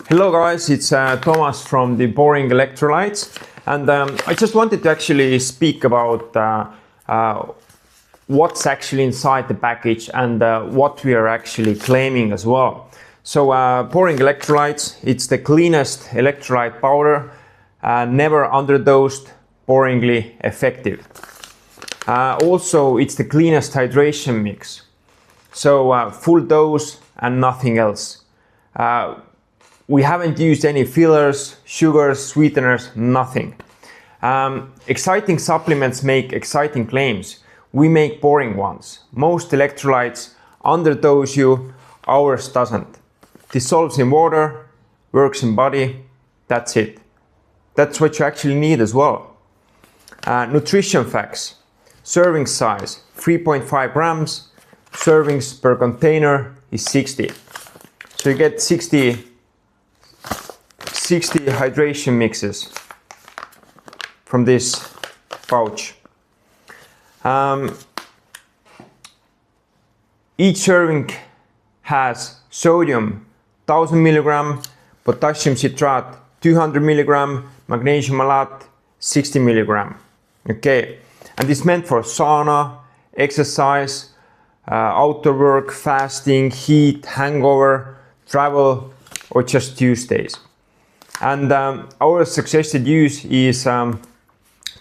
Hello guys, it's Thomas from the Boring Electrolytes, and I just wanted to actually speak about what's actually inside the package and what we are actually claiming as well. So Boring Electrolytes, it's the cleanest electrolyte powder, never underdosed, boringly effective. Also, it's the cleanest hydration mix. So full dose and nothing else. We haven't used any fillers, sugars, sweeteners, nothing. Exciting supplements make exciting claims. We make boring ones. Most electrolytes underdose you, ours doesn't. Dissolves in water, works in body, that's it. That's what you actually need as well. Nutrition facts. Serving size, 3.5 grams. Servings per container is 60. So you get 60 hydration mixes from this pouch. Each serving has sodium 1000 milligram, potassium citrate 200 milligram, magnesium malate 60 milligram. Okay, and it's meant for sauna, exercise, outdoor work, fasting, heat, hangover, travel, or just Tuesdays. And our suggested use is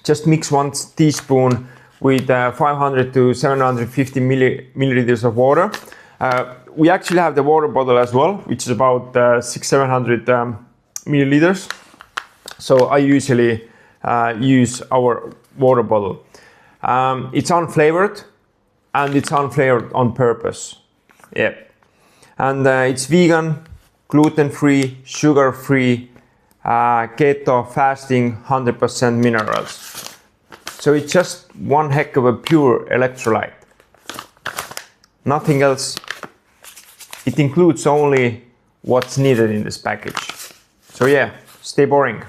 just mix 1 teaspoon with 500 to 750 milliliters of water. We actually have the water bottle as well, which is about 600-700 milliliters. So I usually use our water bottle. It's unflavored and it's unflavored on purpose. Yeah. And it's vegan, gluten-free, sugar-free, keto, fasting, 100% minerals. So it's just one heck of a pure electrolyte. Nothing else. It includes only what's needed in this package. So yeah, stay boring.